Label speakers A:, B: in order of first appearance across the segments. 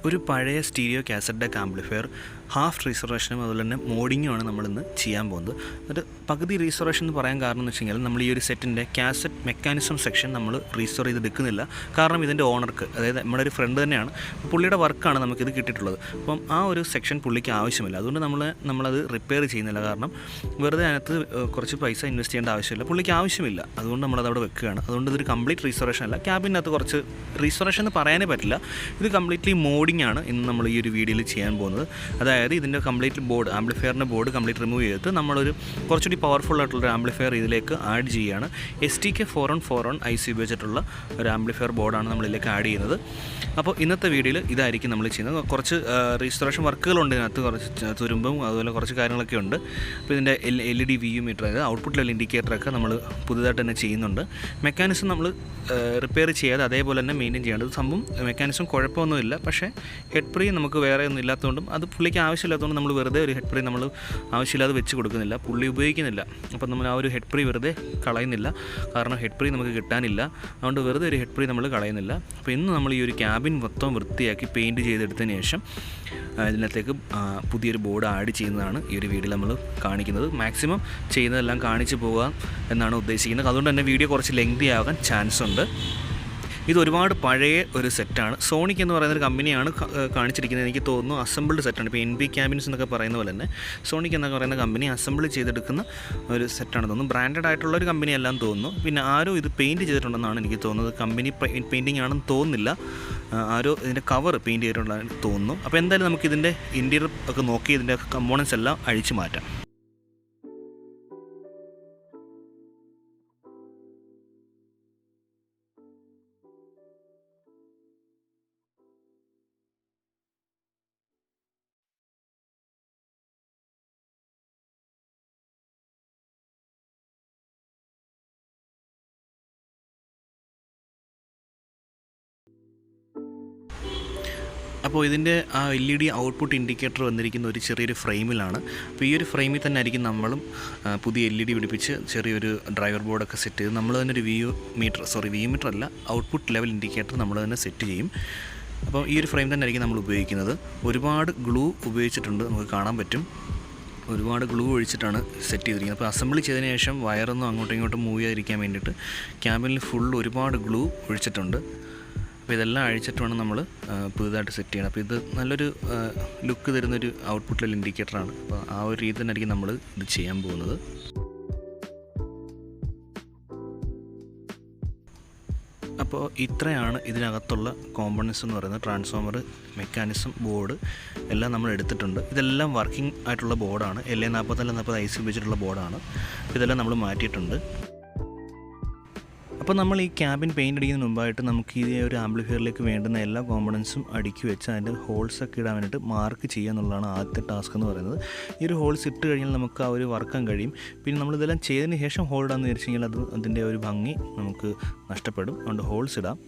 A: ഒരു പഴയ stereo cassette deck amplifier half റീസ്റ്റോറേഷനും അതുപോലെ തന്നെ മോഡിങ്ങുമാണ് നമ്മളിന്ന് ചെയ്യാൻ പോകുന്നത്. എന്നിട്ട് പകുതി റീസ്റ്റോറേഷൻ എന്ന് പറയാൻ കാരണം എന്ന് വെച്ച് കഴിഞ്ഞാൽ നമ്മൾ ഈ ഒരു സെറ്റിൻ്റെ കാസറ്റ് മെക്കാനിസം സെക്ഷൻ നമ്മൾ റീസ്റ്റോർ ചെയ്തെടുക്കുന്നില്ല. കാരണം ഇതിൻ്റെ ഓണർക്ക്, അതായത് നമ്മുടെ ഒരു ഫ്രണ്ട് തന്നെയാണ്, പുള്ളിയുടെ വർക്കാണ് നമുക്കിത് കിട്ടിയിട്ടുള്ളത്. അപ്പം ആ ഒരു സെക്ഷൻ പുള്ളിക്ക് ആവശ്യമില്ല. അതുകൊണ്ട് നമ്മളത് റിപ്പയർ ചെയ്യുന്നില്ല. കാരണം വെറുതെ അതിനകത്ത് കുറച്ച് പൈസ ഇൻവെസ്റ്റ് ചെയ്യേണ്ട ആവശ്യമില്ല, പുള്ളിക്ക് ആവശ്യമില്ല. അതുകൊണ്ട് നമ്മളത് അവിടെ വെക്കുകയാണ്. അതുകൊണ്ട് ഇതൊരു കംപ്ലീറ്റ് റീസ്റ്റോറേഷൻ അല്ല. ക്യാബിനകത്ത് കുറച്ച് റീസ്റ്റോറേഷൻ എന്ന് പറയാനേ പറ്റില്ല, ഇത് കംപ്ലീറ്റ്ലി മോഡിംഗ് ആണ് ഇന്ന് നമ്മൾ ഈ ഒരു വീഡിയോയിൽ ചെയ്യാൻ പോകുന്നത്. അതായത് ഇതിൻ്റെ കംപ്ലീറ്റ് ബോർഡ്, ആംപ്ലിഫയറിൻ്റെ ബോർഡ് കംപ്ലീറ്റ് റിമൂവ് ചെയ്തിട്ട് നമ്മളൊരു കുറച്ചുകൂടി പവർഫുൾ ആയിട്ടുള്ളൊരു ആംപ്ലിഫയർ ഇതിലേക്ക് ആഡ് ചെയ്യുകയാണ്. STK4141 IC ഉപയോഗിച്ചിട്ടുള്ള ഒരു ആംപ്ലിഫയർ ബോർഡാണ് നമ്മളിതിലേക്ക് ആഡ് ചെയ്യുന്നത്. അപ്പോൾ ഇന്നത്തെ വീഡിയോയിൽ ഇതായിരിക്കും നമ്മൾ ചെയ്യുന്നത്. കുറച്ച് റീസ്റ്റോറേഷൻ വർക്കുകളുണ്ട് ഇതിനകത്ത്, കുറച്ച് തുരുമ്പും അതുപോലെ കുറച്ച് കാര്യങ്ങളൊക്കെ ഉണ്ട്. അപ്പോൾ ഇതിൻ്റെ LED VU മീറ്റർ, അതായത് ഔട്ട്പുട്ട് ലെവൽ ഇൻഡിക്കേറ്ററൊക്കെ നമ്മൾ പുതുതായിട്ട് തന്നെ ചെയ്യുന്നുണ്ട്. മെക്കാനിസം നമ്മൾ റിപ്പയർ ചെയ്യാതെ അതേപോലെ തന്നെ മെയിൻറ്റെയിൻ ചെയ്യേണ്ടത്. സംഭവം മെക്കാനിസം കുഴപ്പമൊന്നുമില്ല, പക്ഷേ ഹെഡ് പ്രീ നമുക്ക് വേറെ ഒന്നും ഇല്ലാത്തതുകൊണ്ടും അത് പുള്ളിക്ക് ആവശ്യമില്ലാത്തതുകൊണ്ട് നമ്മൾ വെറുതെ ഒരു ഹെഡ് പ്രീ നമ്മൾ ആവശ്യമില്ലാതെ വെച്ച് കൊടുക്കുന്നില്ല, പുള്ളി ഉപയോഗിക്കുന്നില്ല. അപ്പം നമ്മൾ ആ ഒരു ഹെഡ് പ്രീ വെറുതെ കളയുന്നില്ല, കാരണം ഹെഡ് പ്രീ നമുക്ക് കിട്ടാനില്ല. അതുകൊണ്ട് വെറുതെ ഒരു ഹെഡ് പ്രീ നമ്മൾ കളയുന്നില്ല. അപ്പോൾ ഇന്ന് നമ്മൾ ഈ ഒരു ക്യാബിൻ മൊത്തം വൃത്തിയാക്കി പെയിൻറ്റ് ചെയ്തെടുത്തതിന് ശേഷം ഇതിനകത്തേക്ക് പുതിയൊരു ബോർഡ് ആഡ് ചെയ്യുന്നതാണ് ഈ ഒരു വീഡിയോയിൽ നമ്മൾ കാണിക്കുന്നത്. മാക്സിമം ചെയ്യുന്നതെല്ലാം കാണിച്ച് പോകാം എന്നാണ് ഉദ്ദേശിക്കുന്നത്. അതുകൊണ്ട് തന്നെ വീഡിയോ കുറച്ച് ലെങ്തി ആകാൻ ചാൻസ് ഉണ്ട്. ഇത് ഒരുപാട് പഴയ ഒരു സെറ്റാണ്. സോണിക് എന്ന് പറയുന്നൊരു കമ്പനിയാണ് കാണിച്ചിരിക്കുന്നത്. എനിക്ക് തോന്നുന്നു അസംബിൾഡ് സെറ്റാണ്. ഇപ്പോൾ NB ക്യാബിൻസ് എന്നൊക്കെ പറയുന്ന പോലെ തന്നെ സോണിക് എന്നൊക്കെ പറയുന്ന കമ്പനി അസംബിൾ ചെയ്തെടുക്കുന്ന ഒരു സെറ്റാണ് തോന്നുന്നു. ബ്രാൻഡഡ് ആയിട്ടുള്ള ഒരു കമ്പനി എല്ലാം തോന്നുന്നു. പിന്നെ ആരോ ഇത് പെയിൻറ്റ് ചെയ്തിട്ടുണ്ടെന്നാണ് എനിക്ക് തോന്നുന്നത്. കമ്പനി പെയിൻറ്റിംഗ് ആണെന്ന് തോന്നുന്നില്ല, ആരോ ഇതിൻ്റെ കവർ പെയിൻറ്റ് ചെയ്തിട്ടുണ്ടെന്ന് തോന്നുന്നു. അപ്പോൾ എന്തായാലും നമുക്ക് ഇതിൻ്റെ ഇൻറ്റീരിയർ ഒക്കെ നോക്കി ഇതിൻ്റെ കമ്പോണൻസ് എല്ലാം അഴിച്ചു മാറ്റാം. അപ്പോൾ ഇതിൻ്റെ ആ LED ഔട്ട്പുട്ട് ഇൻഡിക്കേറ്റർ വന്നിരിക്കുന്ന ഒരു ചെറിയൊരു ഫ്രെയിമിലാണ്. അപ്പോൾ ഈ ഒരു ഫ്രെയിമിൽ തന്നെ ആയിരിക്കും നമ്മളും പുതിയ LED പിടിപ്പിച്ച് ചെറിയൊരു ഡ്രൈവർ ബോർഡൊക്കെ സെറ്റ് ചെയ്ത് നമ്മൾ തന്നെ ഒരു VU മീറ്റർ അല്ല, ഔട്ട്പുട്ട് ലെവൽ ഇൻഡിക്കേറ്റർ നമ്മൾ തന്നെ സെറ്റ് ചെയ്യും. അപ്പോൾ ഈ ഒരു ഫ്രെയിം തന്നെ ആയിരിക്കും നമ്മൾ ഉപയോഗിക്കുന്നത്. ഒരുപാട് ഗ്ലൂ ഉപയോഗിച്ചിട്ടുണ്ട്, നമുക്ക് കാണാൻ പറ്റും. ഒരുപാട് ഗ്ലൂ ഒഴിച്ചിട്ടാണ് സെറ്റ് ചെയ്തിരിക്കുന്നത്. അപ്പോൾ അസംബിൾ ചെയ്തതിന് ശേഷം വയറൊന്നും അങ്ങോട്ടും ഇങ്ങോട്ടും മൂവ് ചെയ്യാതിരിക്കാൻ വേണ്ടിയിട്ട് ക്യാബിനിൽ ഫുൾ ഒരുപാട് ഗ്ലൂ ഒഴിച്ചിട്ടുണ്ട്. അപ്പോൾ ഇതെല്ലാം അഴിച്ചിട്ട് വേണം നമ്മൾ പുതുതായിട്ട് സെറ്റ് ചെയ്യണം. അപ്പോൾ ഇത് നല്ലൊരു ലുക്ക് തരുന്നൊരു ഔട്ട്പുട്ട് ലെവൽ ഇൻഡിക്കേറ്ററാണ്. അപ്പോൾ ആ ഒരു രീതി തന്നെ ആയിരിക്കും നമ്മൾ ഇത് ചെയ്യാൻ പോകുന്നത്. അപ്പോൾ ഇത്രയാണ് ഇതിനകത്തുള്ള കോമ്പണൻസ് എന്ന് പറയുന്നത്. ട്രാൻസ്ഫോമർ, മെക്കാനിസം, ബോർഡ് എല്ലാം നമ്മൾ എടുത്തിട്ടുണ്ട്. ഇതെല്ലാം വർക്കിംഗ് ആയിട്ടുള്ള ബോർഡാണ്. LA4040 IC ഉപയോഗിച്ചിട്ടുള്ള ബോർഡാണ്. ഇതെല്ലാം നമ്മൾ മാറ്റിയിട്ടുണ്ട്. അപ്പോൾ നമ്മൾ ഈ ക്യാബിൻ പെയിൻ്റ് അടിക്കുന്നതിന് മുമ്പായിട്ട് നമുക്ക് ഈ ഒരു ആംപ്ലിഫയറിലേക്ക് വേണ്ടുന്ന എല്ലാ കോമ്പണൻസും അടുക്കി വെച്ച് അതിൻ്റെ ഹോൾസൊക്കെ ഇടാൻ വേണ്ടിയിട്ട് മാർക്ക് ചെയ്യുക എന്നുള്ളതാണ് ആദ്യത്തെ ടാസ്ക് എന്ന് പറയുന്നത്. ഈ ഒരു ഹോൾസ് ഇട്ട് കഴിഞ്ഞാൽ നമുക്ക് ആ ഒരു വർക്കാൻ കഴിയും. പിന്നെ നമ്മളിതെല്ലാം ചെയ്തതിന് ശേഷം ഹോൾ ഇടാമെന്ന് വിചാരിച്ചു കഴിഞ്ഞാൽ അതിൻ്റെ ഒരു ഭംഗി നമുക്ക് നഷ്ടപ്പെടും. അതുകൊണ്ട് ഹോൾസ് ഇടാം.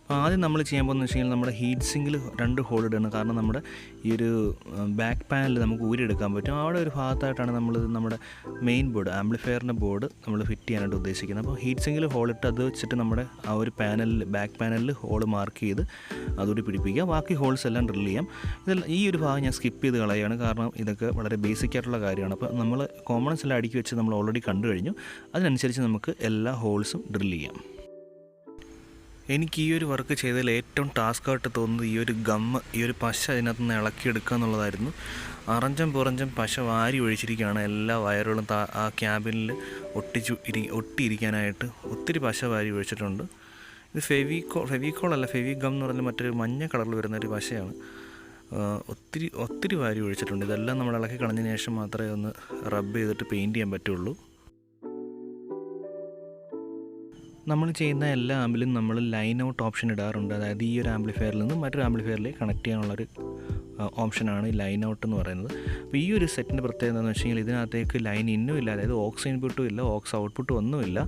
A: അപ്പോൾ ആദ്യം നമ്മൾ ചെയ്യാൻ പോകുന്നത് വെച്ച് കഴിഞ്ഞാൽ നമ്മുടെ ഹീറ്റ് സിങ്കിൽ 2 ഹോൾ ഇടണം. കാരണം നമ്മുടെ ഈ ഒരു ബാക്ക് പാനൽ നമുക്ക് ഊരിയെടുക്കാൻ പറ്റും. അവിടെ ഒരു ഭാഗത്തായിട്ടാണ് നമ്മുടെ മെയിൻ ബോർഡ്, ആംപ്ലിഫയറിൻ്റെ ബോർഡ് നമ്മൾ ഫിറ്റ് ചെയ്യാനായിട്ട് ഉദ്ദേശിക്കുന്നത്. അപ്പോൾ ഹീറ്റ് സിങ്കിൽ ഹോളിട്ട് അത് വെച്ചിട്ട് നമ്മുടെ ആ ഒരു ബാക്ക് പാനലിൽ ഹോൾ മാർക്ക് ചെയ്ത് അതുകൂടി പിടിപ്പിക്കുക. ബാക്കി ഹോൾസ് എല്ലാം ഡ്രിൽ ചെയ്യാം. ഈ ഒരു ഭാഗം ഞാൻ സ്കിപ്പ് ചെയ്ത് കളയുകയാണ്, കാരണം ഇതൊക്കെ വളരെ ബേസിക് ആയിട്ടുള്ള കാര്യമാണ്. അപ്പോൾ നമ്മൾ കോമ്പണൻസ് എല്ലാം അടുക്കി വെച്ച് നമ്മൾ ഓൾറെഡി കണ്ടു കഴിഞ്ഞു. അതിനനുസരിച്ച് നമുക്ക് എല്ലാ ഹോൾസും ഡ്രിൽ ചെയ്യാം. എനിക്ക് ഈ ഒരു വർക്ക് ചെയ്തതിൽ ഏറ്റവും ടാസ്ക്കായിട്ട് തോന്നുന്നത് ഈ ഒരു പശ അതിനകത്ത് നിന്ന് ഇളക്കിയെടുക്കുക എന്നുള്ളതായിരുന്നു. അറഞ്ചം പുറഞ്ചം പശ വാരി ഒഴിച്ചിരിക്കുകയാണ്. എല്ലാ വയറുകളും ആ ക്യാബിനിൽ ഒട്ടിയിരിക്കാനായിട്ട് ഒത്തിരി പശ വാരി ഒഴിച്ചിട്ടുണ്ട്. ഇത് ഫെവിക്കോളല്ല, ഫെവിഗം എന്ന് പറഞ്ഞാൽ മറ്റൊരു മഞ്ഞ കളറിൽ വരുന്നൊരു പശയാണ്. ഒത്തിരി വാരി ഒഴിച്ചിട്ടുണ്ട്. ഇതെല്ലാം നമ്മൾ ഇളക്കി കളഞ്ഞതിന് ശേഷം മാത്രമേ ഒന്ന് റബ്ബ് ചെയ്തിട്ട് പെയിൻറ്റ് ചെയ്യാൻ പറ്റുള്ളൂ. നമ്മൾ ചെയ്യുന്ന എല്ലാ ആമ്പിലും നമ്മൾ ലൈൻ ഔട്ട് ഓപ്ഷൻ ഇടാറുണ്ട്. അതായത് ഈ ഒരു ആംപ്ലിഫയറിൽ നിന്ന് മറ്റൊരു ആംപ്ലിഫയറിലേക്ക് കണക്ട് ചെയ്യാനുള്ളൊരു ഓപ്ഷനാണ് ലൈൻ ഔട്ട് എന്ന് പറയുന്നത്. അപ്പോൾ ഈ ഒരു സെറ്റിൻ്റെ പ്രത്യേകത എന്താണെന്ന് വെച്ച് കഴിഞ്ഞാൽ ഇതിനകത്തേക്ക് ലൈൻ ഇന്നും ഇല്ല, അതായത് ഓക്സ് ഇൻപുട്ടും ഇല്ല, ഓക്സ് ഔട്ട്പുട്ടും ഒന്നുമില്ല.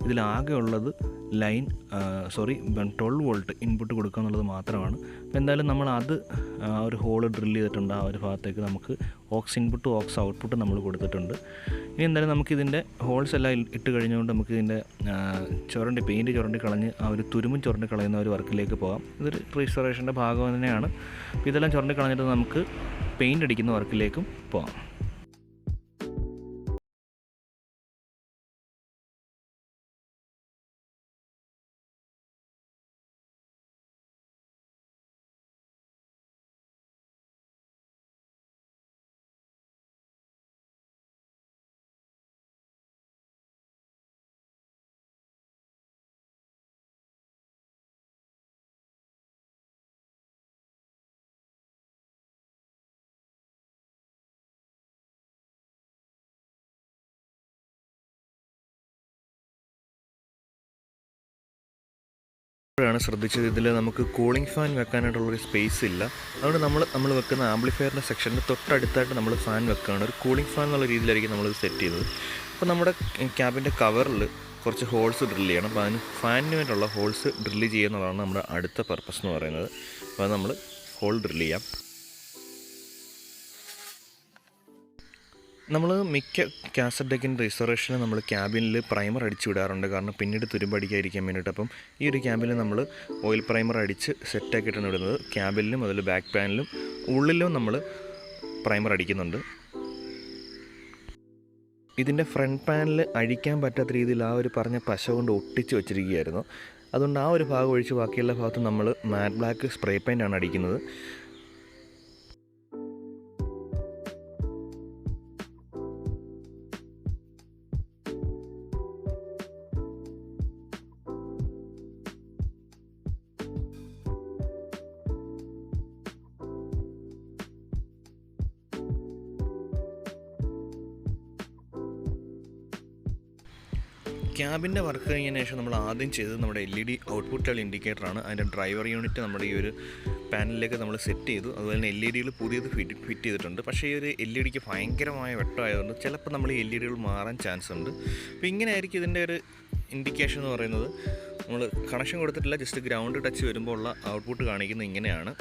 A: ഇതിലാകെ ഉള്ളത് 12 വോൾട്ട് ഇൻപുട്ട് കൊടുക്കുക എന്നുള്ളത് മാത്രമാണ്. അപ്പോൾ എന്തായാലും നമ്മൾ ഒരു ഹോള് ഡ്രിൽ ചെയ്തിട്ടുണ്ട്. ആ ഒരു ഭാഗത്തേക്ക് നമുക്ക് ഓക്സ് ഇൻപുട്ടും ഓക്സ് ഔട്ട്പുട്ടും നമ്മൾ കൊടുത്തിട്ടുണ്ട്. ഇനി എന്തായാലും നമുക്കിതിൻ്റെ ഹോൾസ് എല്ലാം ഇട്ട് കഴിഞ്ഞുകൊണ്ട് നമുക്കിതിൻ്റെ പെയിൻറ്റ് ചുരണ്ടി കളഞ്ഞ് ആ ഒരു തുരുമ്പും ചുരണ്ടി കളയുന്ന ഒരു വർക്കിലേക്ക് പോകാം. ഇതൊരു റീസ്റ്റോറേഷൻ്റെ ഭാഗം തന്നെയാണ്. അപ്പോൾ ഇതെല്ലാം ചുരണ്ടി കളഞ്ഞിട്ട് നമുക്ക് പെയിൻ്റ് അടിക്കുന്ന വർക്കിലേക്കും പോകാം. ാണ് ശ്രദ്ധിച്ചത്, ഇതിൽ നമുക്ക് കൂളിംഗ് ഫാൻ വെക്കാനായിട്ടുള്ളൊരു സ്പേസ് ഇല്ല. അതുകൊണ്ട് നമ്മൾ വെക്കുന്ന ആംപ്ലിഫയറിൻ്റെ സെക്ഷൻ്റെ തൊട്ടടുത്തായിട്ട് നമ്മൾ ഫാൻ വെക്കുകയാണ്. ഒരു കൂളിംഗ് ഫാൻ എന്നുള്ള രീതിയിലായിരിക്കും നമ്മളിത് സെറ്റ് ചെയ്തത്. അപ്പോൾ നമ്മുടെ ക്യാബിൻ്റെ കവറിൽ കുറച്ച് ഹോൾസ് ഡ്രില്ല് ചെയ്യണം. അപ്പോൾ അതിന് ഫാനിന് വേണ്ടിയുള്ള ഹോൾസ് ഡ്രില്ല് ചെയ്യുന്നതാണ് നമ്മുടെ അടുത്ത പർപ്പസ് എന്ന് പറയുന്നത്. അപ്പോൾ അത് നമ്മൾ ഹോൾ ഡ്രില്ല് ചെയ്യാം. നമ്മൾ മിക്ക കാസറ്റ് ഡെക്കിൻ്റെ റിസ്റ്റോറേഷനിൽ നമ്മൾ ക്യാബിനിൽ പ്രൈമർ അടിച്ച് വിടാറുണ്ട്, കാരണം പിന്നീട് തുരുമ്പടിക്കാതിരിക്കാൻ വേണ്ടിയിട്ട്. അപ്പം ഈ ഒരു ക്യാബിൽ നമ്മൾ ഓയിൽ പ്രൈമർ അടിച്ച് സെറ്റാക്കിയിട്ടാണ് ഇടുന്നത്. ക്യാബിലും അതുപോലെ ബാക്ക് പാനലും ഉള്ളിലും നമ്മൾ പ്രൈമർ അടിക്കുന്നുണ്ട്. ഇതിൻ്റെ ഫ്രണ്ട് പാനൽ അഴിക്കാൻ പറ്റാത്ത രീതിയിൽ ആ ഒരു പറഞ്ഞ പശ കൊണ്ട് ഒട്ടിച്ച് വെച്ചിരിക്കുകയായിരുന്നു. അതുകൊണ്ട് ആ ഒരു ഭാഗം ഒഴിച്ച് ബാക്കിയുള്ള ഭാഗത്ത് നമ്മൾ മാറ്റ് ബ്ലാക്ക് സ്പ്രേ പെയിൻ്റാണ് അടിക്കുന്നത്. ക്യാബിൻ്റെ വർക്ക് കഴിഞ്ഞതിന് ശേഷം നമ്മൾ ആദ്യം ചെയ്തത് നമ്മുടെ LED ഔട്ട്പുട്ട് ഇൻഡിക്കേറ്ററാണ്. അതിൻ്റെ ഡ്രൈവർ യൂണിറ്റ് നമ്മുടെ ഈ ഒരു പാനലിലേക്ക് നമ്മൾ സെറ്റ് ചെയ്തു. അതുപോലെ തന്നെ LEDകൾ പുതിയത് ഫിറ്റ് ചെയ്തിട്ടുണ്ട്. പക്ഷേ ഈ ഒരു LEDക്ക് ഭയങ്കരമായ വെട്ടമായതുകൊണ്ട് ചിലപ്പോൾ നമ്മൾ ഈ LEDകൾ മാറാൻ ചാൻസ് ഉണ്ട്. അപ്പോൾ ഇങ്ങനെ ആയിരിക്കും ഇതിൻ്റെ ഒരു ഇൻഡിക്കേഷൻ എന്ന് പറയുന്നത്. നമ്മൾ കണക്ഷൻ കൊടുത്തിട്ടില്ല, ജസ്റ്റ് ഗ്രൗണ്ട് ടച്ച് വരുമ്പോൾ ഉള്ള ഔട്ട്പുട്ട് കാണിക്കുന്നത് ഇങ്ങനെയാണ്.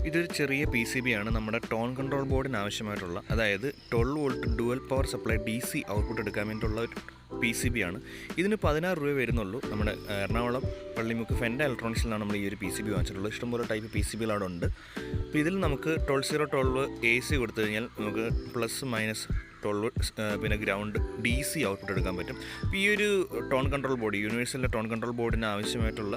A: ഇതൊരു ചെറിയ PCB ആണ്, നമ്മുടെ ടോൺ കൺട്രോൾ ബോർഡിന് ആവശ്യമായിട്ടുള്ള, അതായത് 12 volt dual power supply DC output എടുക്കാൻ വേണ്ടിയിട്ടുള്ള ഒരു PCB ആണ്. ഇതിന് 16 രൂപ വരുന്നുള്ളൂ. നമ്മുടെ എറണാകുളം പള്ളിമുക്ക് ഫെൻഡ ഇലക്ട്രോണിക്സിൽ നിന്നാണ് നമ്മൾ ഈ ഒരു PCB വാങ്ങിച്ചിട്ടുള്ളത്. ഇഷ്ടംപോലെ ടൈപ്പ് PCBകൾ അവിടെ ഉണ്ട്. അപ്പോൾ ഇതിൽ നമുക്ക് 12 AC കൊടുത്തു കഴിഞ്ഞാൽ നമുക്ക് പ്ലസ് മൈനസ് 12 പിന്നെ ഗ്രൗണ്ട് DC ഔട്ട്പുട്ട് എടുക്കാൻ പറ്റും. അപ്പോൾ ഈ ഒരു ടോൺ കൺട്രോൾ ബോർഡ്, യൂണിവേഴ്സലിൻ്റെ ടോൺ കൺട്രോൾ ബോർഡിന് ആവശ്യമായിട്ടുള്ള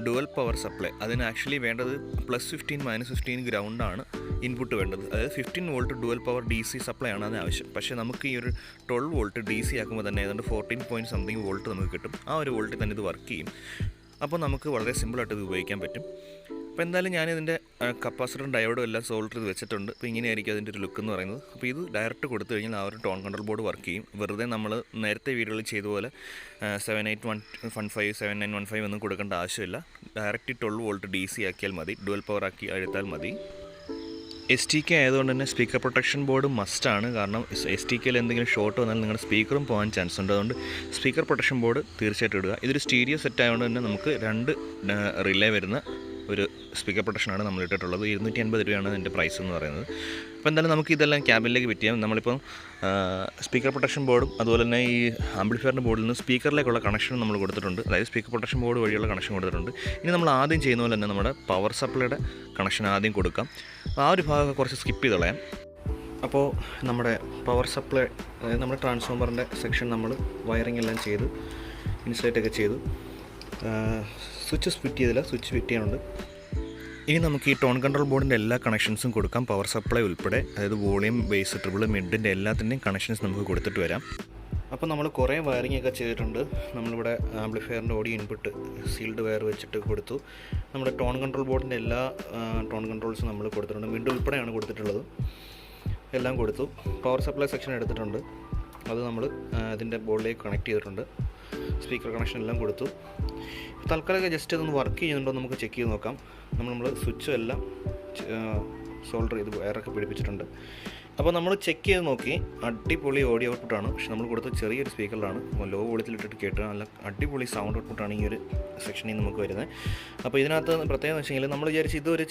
A: ഡുവൽ പവർ സപ്ലൈ, അതിന് ആക്ച്വലി വേണ്ടത് +15 -15 ഗ്രൗണ്ടാണ് ഇൻപുട്ട് വേണ്ടത്. അതായത് 15 volt dual power DC supply ആണ് അതിന് ആവശ്യം. പക്ഷേ നമുക്ക് ഈ ഒരു 12 വോൾട്ട് DC ആക്കുമ്പോൾ തന്നെ ഏതാണ്ട് 14 വോൾട്ട് നമുക്ക് കിട്ടും. ആ ഒരു വോൾട്ടിൽ തന്നെ ഇത് വർക്ക് ചെയ്യും. അപ്പോൾ നമുക്ക് വളരെ സിമ്പിളായിട്ട് ഇത് ഉപയോഗിക്കാൻ പറ്റും. അപ്പോൾ എന്തായാലും ഞാനിതിൻ്റെ കപ്പാസിറ്ററും ഡയോഡും എല്ലാം സോൾഡർ ചെയ്ത് വെച്ചിട്ടുണ്ട്. അപ്പോൾ ഇങ്ങനെയായിരിക്കും അതിൻ്റെ ഒരു ലുക്ക് എന്ന് പറയുന്നത്. അപ്പോൾ ഇത് ഡയറക്റ്റ് കൊടുത്തു കഴിഞ്ഞാൽ ആ ഒരു ടോൺ കൺട്രോൾ ബോർഡ് വർക്ക് ചെയ്യും. വെറുതെ നമ്മൾ നേരത്തെ വീഡിയോയിൽ ചെയ്ത പോലെ 7815 7915 ഒന്നും കൊടുക്കേണ്ട ആവശ്യമില്ല. ഡയറക്റ്റ് 12 വോൾട്ട് DC ആക്കിയാൽ മതി, ഡുവൽ പവർ ആക്കി എടുത്താൽ മതി. STK ആയതുകൊണ്ട് തന്നെ സ്പീക്കർ പ്രൊട്ടക്ഷൻ ബോർഡ് മസ്റ്റാണ്. കാരണം STKയിൽ എന്തെങ്കിലും ഷോർട്ട് വന്നാൽ നിങ്ങളുടെ സ്പീക്കറും പോകാൻ ചാൻസ് ഉണ്ട്. അതുകൊണ്ട് സ്പീക്കർ പ്രൊട്ടക്ഷൻ ബോർഡ് തീർച്ചയായിട്ടും ഇടുക. ഇതൊരു സ്റ്റീരിയോ സെറ്റ് ആയതുകൊണ്ട് തന്നെ നമുക്ക് 2 റിലേ വരുന്ന ഒരു സ്പീക്കർ പ്രൊട്ടക്ഷനാണ് നമ്മൾ ഇട്ടിട്ടുള്ളത്. 250 രൂപയാണ് അതിൻ്റെ പ്രൈസ് എന്ന് പറയുന്നത്. അപ്പോൾ എന്തായാലും നമുക്ക് ഇതെല്ലാം ക്യാബിനിലേക്ക് ഫിറ്റ് ചെയ്യാം. നമ്മളിപ്പം സ്പീക്കർ പ്രൊട്ടക്ഷൻ ബോർഡും അതുപോലെ തന്നെ ഈ ആംപ്ലിഫയറിൻ്റെ ബോർഡിൽ നിന്ന് സ്പീക്കറിലേക്കുള്ള കണക്ഷനും നമ്മൾ കൊടുത്തിട്ടുണ്ട്. അതായത് സ്പീക്കർ പ്രൊട്ടക്ഷൻ ബോർഡ് വഴിയുള്ള കണക്ഷൻ കൊടുത്തിട്ടുണ്ട്. ഇനി നമ്മൾ ആദ്യം ചെയ്യുന്ന പോലെ തന്നെ നമ്മുടെ പവർ സപ്ലൈയുടെ കണക്ഷൻ ആദ്യം കൊടുക്കാം. ആ ഒരു ഭാഗം കുറച്ച് സ്കിപ്പ് ചെയ്ത് കളയാം. അപ്പോൾ നമ്മുടെ പവർ സപ്ലൈ, അതായത് നമ്മുടെ ട്രാൻസ്ഫോമറിൻ്റെ സെക്ഷൻ നമ്മൾ വയറിംഗ് എല്ലാം ചെയ്ത് ഇൻസുലേറ്റൊക്കെ ചെയ്തു. സ്വിച്ച് ഫിറ്റ് ചെയ്തില്ല, സ്വിച്ച് ഫിറ്റ് ചെയ്യാനുണ്ട്. ഇനി നമുക്ക് ഈ ടോൺ കൺട്രോൾ ബോർഡിൻ്റെ എല്ലാ കണക്ഷൻസും കൊടുക്കാം, പവർ സപ്ലൈ ഉൾപ്പെടെ. അതായത് വോളിയം, ബേസ്, ട്രിബിൾ, മിഡിൻ്റെ എല്ലാത്തിൻ്റെയും കണക്ഷൻസ് നമുക്ക് കൊടുത്തിട്ട് വരാം. അപ്പോൾ നമ്മൾ കുറേ വയറിംഗ് ഒക്കെ ചെയ്തിട്ടുണ്ട്. നമ്മളിവിടെ ആംപ്ലിഫയറിൻ്റെ ഓഡിയോ ഇൻപുട്ട് സീൽഡ് വയർ വെച്ചിട്ട് കൊടുത്തു. നമ്മുടെ ടോൺ കൺട്രോൾ ബോർഡിൻ്റെ എല്ലാ ടോൺ കൺട്രോൾസും നമ്മൾ കൊടുത്തിട്ടുണ്ട്. മിഡ് ഉൾപ്പെടെയാണ് കൊടുത്തിട്ടുള്ളത്. എല്ലാം കൊടുത്തു. പവർ സപ്ലൈ സെക്ഷൻ എടുത്തിട്ടുണ്ട്, അത് നമ്മൾ അതിൻ്റെ ബോർഡിലേക്ക് കണക്ട് ചെയ്തിട്ടുണ്ട്. സ്പീക്കർ കണക്ഷൻ എല്ലാം കൊടുത്തു. തൽക്കാലം ജസ്റ്റ് ഇതൊന്ന് വർക്ക് ചെയ്യുന്നുണ്ടോ നമുക്ക് ചെക്ക് ചെയ്ത് നോക്കാം. നമ്മൾ സ്വിച്ചും എല്ലാം സോൾഡർ ചെയ്ത് വയറൊക്കെ പിടിപ്പിച്ചിട്ടുണ്ട്. അപ്പോൾ നമ്മൾ ചെക്ക് ചെയ്ത് നോക്കി, അടിപൊളി ഓഡിയോ ഔട്ട്പുട്ടാണ്. പക്ഷെ നമ്മൾ കൊടുത്ത ചെറിയൊരു സ്പീക്കറിലാണ്, ലോ വോളിയത്തിലിട്ടിട്ട് കേട്ട് നല്ല അടിപൊളി സൗണ്ട് ഔട്ട്പുട്ടാണ് ഈ ഒരു സെക്ഷനിൽ നമുക്ക് വരുന്നത്. അപ്പോൾ ഇതിനകത്ത് പ്രത്യേകം എന്ന് വെച്ചെങ്കിൽ നമ്മൾ വിചാരിച്ച് ഇതൊരു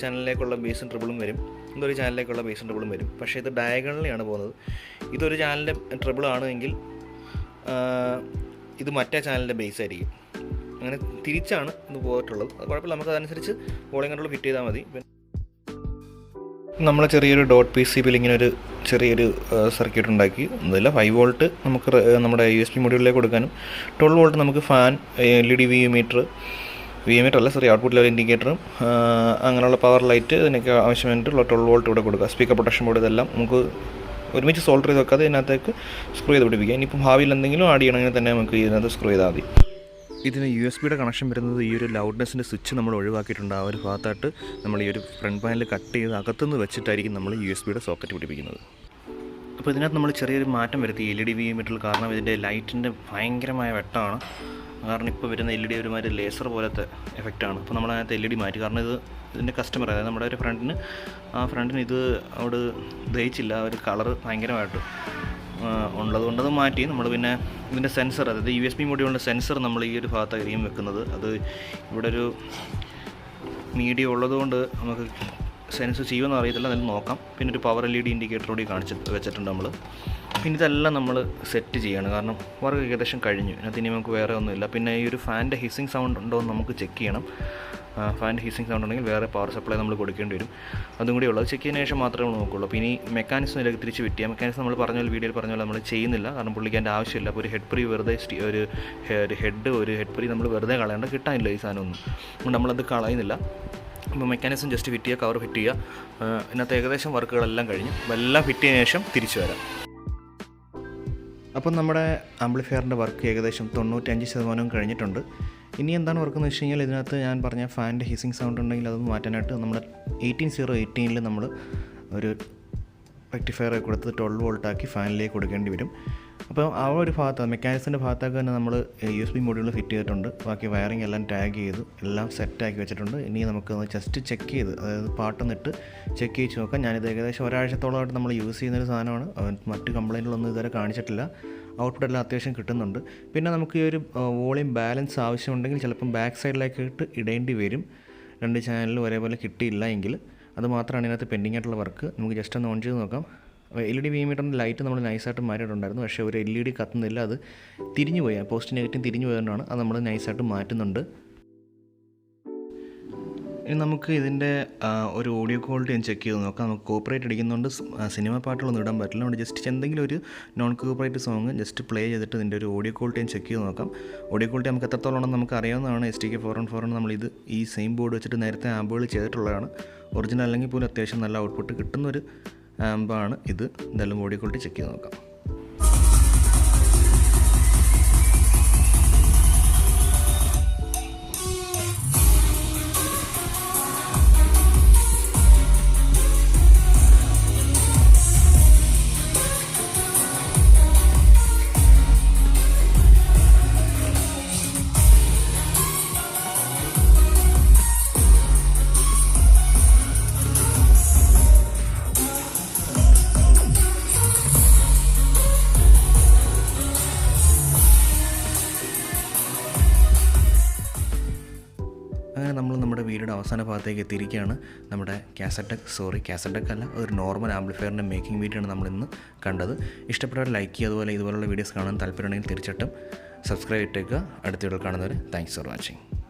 A: ചാനലിലേക്കുള്ള ബേസും ട്രിബിളും വരും, ഇതൊരു ചാനലിലേക്കുള്ള ബേസും ട്രിബിളും വരും. പക്ഷേ ഇത് ഡയഗണലിയാണ് പോകുന്നത്. ഇതൊരു ചാനലിൻ്റെ ട്രിബിളാണെങ്കിൽ ഇത് മറ്റേ ചാനലിൻ്റെ ബേസ് ആയിരിക്കും. അങ്ങനെ തിരിച്ചാണ് ഇത് പോയിട്ടുള്ളത്. അത് കുഴപ്പമില്ല, നമുക്ക് അതനുസരിച്ച് വോളിയം കൺട്രോൾ ഫിറ്റ് ചെയ്താൽ മതി. നമ്മൾ ചെറിയൊരു ഡോട്ട് PCBയിൽ ഇങ്ങനെ ഒരു ചെറിയൊരു സർക്യൂട്ട് ഉണ്ടാക്കി. ഒന്നുമില്ല, 5 വോൾട്ട് നമുക്ക് നമ്മുടെ USB മൊഡ്യൂളിലേക്ക് കൊടുക്കാനും 12 വോൾട്ട് നമുക്ക് ഫാൻ, LED VMmeter അല്ല ഔട്ട്പുട്ട് ലെവൽ ഇൻഡിക്കേറ്ററും അങ്ങനെയുള്ള പവർ ലൈറ്റ് ഇതിനൊക്കെ ആവശ്യമായിട്ടുള്ള 12 വോൾട്ട് ഇവിടെ കൊടുക്കുക. സ്പീക്കർ പ്രൊട്ടക്ഷൻ ബോർഡ് ഇതെല്ലാം നമുക്ക് ഒരുമിച്ച് സോൾഡർ ചെയ്ത് വെക്കാതെ ഇതിനകത്തേക്ക് സ്ക്രൂ ചെയ്ത് പിടിപ്പിക്കുക. ഇനിയിപ്പം ഭാവിയിൽ എന്തെങ്കിലും ആഡ് ചെയ്യണമെങ്കിൽ തന്നെ നമുക്ക് ഇതിനകത്ത് സ്ക്രൂ ചെയ്താൽ മതി. ഇതിന് USB കണക്ഷൻ വരുന്നത് ഈ ഒരു ലൗഡ്നെസ്സിൻ്റെ സ്വിച്ച് നമ്മൾ ഒഴിവാക്കിയിട്ടുണ്ട്. ആ ഒരു ഭാഗത്തായിട്ട് നമ്മൾ ഈ ഒരു ഫ്രണ്ട് പാനൽ കട്ട് ചെയ്ത് അകത്തുനിന്ന് വെച്ചിട്ടായിരിക്കും നമ്മൾ USB സോക്കറ്റ് പിടിപ്പിക്കുന്നത്. അപ്പോൾ ഇതിനകത്ത് നമ്മൾ ചെറിയൊരു മാറ്റം വരുത്തി LED VMmeter. കാരണം ഇതിൻ്റെ ലൈറ്റിൻ്റെ ഭയങ്കരമായ വെട്ടമാണ്. കാരണം ഇപ്പോൾ വരുന്ന LED ഒരുമാതിരി ലേസർ പോലത്തെ എഫക്റ്റാണ്. അപ്പോൾ നമ്മളതിനകത്ത് LED മാറ്റി. കാരണം ഇതിൻ്റെ കസ്റ്റമർ, അതായത് നമ്മുടെ ഒരു ഫ്രണ്ടിന് ഇത് അവിടെ ദഹിച്ചില്ല, ഒരു കളറ് ഭയങ്കരമായിട്ട് ഉള്ളതുകൊണ്ട് അത് മാറ്റി. നമ്മൾ പിന്നെ ഇതിൻ്റെ സെൻസർ, അതായത് USB മൊഡ്യൂളിൻ്റെ സെൻസർ നമ്മൾ ഈ ഒരു ഭാഗത്തായിരിക്കും വെക്കുന്നത്. അത് ഇവിടെ ഒരു മീഡിയ ഉള്ളതുകൊണ്ട് നമുക്ക് സെൻസ് ചെയ്യുമെന്ന് അറിയത്തില്ല, അതിൽ നോക്കാം. പിന്നെ ഒരു പവർ LED ഇൻഡിക്കേറ്റർ കൂടി വെച്ചിട്ടുണ്ട് നമ്മൾ. പിന്നെ ഇതെല്ലാം നമ്മൾ സെറ്റ് ചെയ്യണം, കാരണം വർക്ക് ഏകദേശം കഴിഞ്ഞു. ഇതിനകത്ത് ഇനി നമുക്ക് വേറെ ഒന്നുമില്ല. പിന്നെ ഈ ഒരു ഫാനിൻ്റെ ഹിസ്സിങ് സൗണ്ട് ഉണ്ടോ എന്ന് നമുക്ക് ചെക്ക് ചെയ്യണം. ഫാനിൻ്റെ ഹിസ്സിങ് സൗണ്ട് ഉണ്ടെങ്കിൽ വേറെ പവർ സപ്ലൈ നമ്മൾ കൊടുക്കേണ്ടി വരും. അതും കൂടി ഉള്ളത് ചെക്ക് ചെയ്തതിന് ശേഷം മാത്രമേ നമ്മൾ നോക്കുള്ളൂ. അപ്പോൾ ഇനി മെക്കാനിസത്തിലേക്ക് തിരിച്ച് വിറ്റിയ മെക്കാനിസം നമ്മൾ വീഡിയോയിൽ പറഞ്ഞ പോലെ നമ്മൾ ചെയ്യുന്നില്ല, കാരണം പുള്ളിക്ക് ആവശ്യമില്ല. അപ്പോൾ ഒരു ഹെഡ് പ്രീ വെറുതെ ഒരു ഹെഡ് പ്രീ നമ്മൾ വെറുതെ കളയേണ്ട, കിട്ടാനില്ല ഈ സാധനമൊന്നും. അതുകൊണ്ട് നമ്മളത് കളയുന്നില്ല. അപ്പോൾ മെക്കാനിസം ജസ്റ്റ് ഫിറ്റ് ചെയ്യുക, കവർ ഫിറ്റ് ചെയ്യുക. ഇതിനകത്ത് ഏകദേശം വർക്കുകളെല്ലാം കഴിഞ്ഞു. എല്ലാം ഫിറ്റ് ചെയ്തതിന് ശേഷം തിരിച്ചു വരാം. അപ്പം നമ്മുടെ ആംപ്ലിഫയറിൻ്റെ വർക്ക് ഏകദേശം 95% കഴിഞ്ഞിട്ടുണ്ട്. ഇനി എന്താണ് വർക്ക് എന്ന് വെച്ച് കഴിഞ്ഞാൽ, ഇതിനകത്ത് ഞാൻ പറഞ്ഞ ഫാനിൻ്റെ ഹിസ്സിങ് സൗണ്ട് ഉണ്ടെങ്കിൽ അത് മാറ്റാനായിട്ട് നമ്മൾ 18018 നമ്മൾ ഒരു റെക്ടിഫയർ കൊടുത്ത് 12 വോൾട്ടാക്കി ഫാനിലേക്ക് കൊടുക്കേണ്ടി വരും. അപ്പോൾ ആ ഒരു ഭാഗത്ത് മെക്കാനിക്സിൻ്റെ ഭാഗത്തൊക്കെ തന്നെ നമ്മൾ USB മൊഡ്യൂൾ ഫിറ്റ് ചെയ്തിട്ടുണ്ട്. ബാക്കി വയറിംഗ് എല്ലാം ടാഗ് ചെയ്ത് എല്ലാം സെറ്റാക്കി വെച്ചിട്ടുണ്ട്. ഇനി നമുക്ക് ജസ്റ്റ് ചെക്ക് ചെയ്ത്, അതായത് പാട്ടൊന്നിട്ട് ചെക്ക് ചെയ്ത് നോക്കാം. ഞാനിത് ഏകദേശം ഒരാഴ്ചത്തോളമായിട്ട് നമ്മൾ യൂസ് ചെയ്യുന്നൊരു സാധനമാണ്. മറ്റ് കംപ്ലൈൻറ്റുകളൊന്നും ഇതുവരെ കാണിച്ചിട്ടില്ല. ഔട്ട്പുട്ട് എല്ലാം അത്യാവശ്യം കിട്ടുന്നുണ്ട്. പിന്നെ നമുക്ക് ഈ ഒരു വോളിയം ബാലൻസ് ആവശ്യമുണ്ടെങ്കിൽ ചിലപ്പം ബാക്ക് സൈഡിലേക്കിട്ട് ഇടേണ്ടി വരും. 2 ചാനലിലും ഒരേപോലെ കിട്ടിയില്ല എങ്കിൽ. അത് മാത്രമാണ് ഇതിനകത്ത് പെൻഡിങ് ആയിട്ടുള്ള വർക്ക്. നമുക്ക് ജസ്റ്റ് ഒന്ന് ഓൺ ചെയ്ത് നോക്കാം. LED VMmeterൻ്റെ ലൈറ്റ് നമ്മൾ നൈസായിട്ട് മാറ്റിയിട്ടുണ്ടായിരുന്നു. പക്ഷേ ഒരു LED കത്തുന്നില്ല, അത് തിരിഞ്ഞു പോയി, പോസ്റ്റ് നെഗറ്റീവ് തിരിഞ്ഞു പോയതുകൊണ്ടാണ്. അത് നമ്മൾ നൈസായിട്ട് മാറ്റുന്നുണ്ട്. ഇനി നമുക്ക് ഇതിൻ്റെ ഒരു ഓഡിയോ ക്വാളിറ്റി ഒന്ന് ചെക്ക് ചെയ്ത് നോക്കാം. നമുക്ക് കോപ്പറേറ്റ് അടിക്കുന്നതുകൊണ്ട് സിനിമ പാട്ടുകളൊന്നും ഇടാൻ പറ്റില്ല. അതുകൊണ്ട് ജസ്റ്റ് എന്തെങ്കിലും ഒരു non copyright song just play ചെയ്തിട്ട് ഇതിൻ്റെ ഒരു ഓഡിയോ ക്വാളിറ്റി ഒന്ന് ചെക്ക് ചെയ്ത് നോക്കാം. ഓഡിയോ ക്വാളിറ്റി നമുക്ക് എത്രത്തോളം ഉണ്ടെന്ന് നമുക്ക് അറിയാവുന്നതാണ്. STK4141 നമ്മളിത് ഈ സെയിം ബോർഡ് വെച്ചിട്ട് നേരത്തെ ആമ്പുകൾ ചെയ്തിട്ടുള്ളതാണ്. ഒറിജിനൽ അല്ലെങ്കിൽ പോലും അത്യാവശ്യം നല്ല ഔട്ട്പുട്ട് കിട്ടുന്നൊരു ആമ്പാണ് ഇത്. എന്തായാലും ഓഡിയോ ക്വാളിറ്റി ചെക്ക് ചെയ്ത് നോക്കാം. അങ്ങനെ നമ്മൾ നമ്മുടെ വീഡിയോയുടെ അവസാന ഭാഗത്തേക്ക് എത്തിയിരിക്കുകയാണ്. നമ്മുടെ കാസറ്റ് ഡെക്ക് അല്ല, ഒരു നോർമൽ ആംപ്ലിഫയറിൻ്റെ മേക്കിംഗ് വീഡിയോ ആണ് നമ്മളിന്ന് കണ്ടത്. ഇഷ്ടപ്പെട്ടവർ ലൈക്ക് ചെയ്യുക. അതുപോലെ ഇതുപോലുള്ള വീഡിയോസ് കാണാൻ താല്പര്യമുണ്ടെങ്കിൽ തീർച്ചയായിട്ടും സബ്സ്ക്രൈബ് ചെയ്തേക്കുക. അടുത്ത വീഡിയോ കാണുന്നവരെ താങ്ക്സ് ഫോർ വാച്ചിങ്.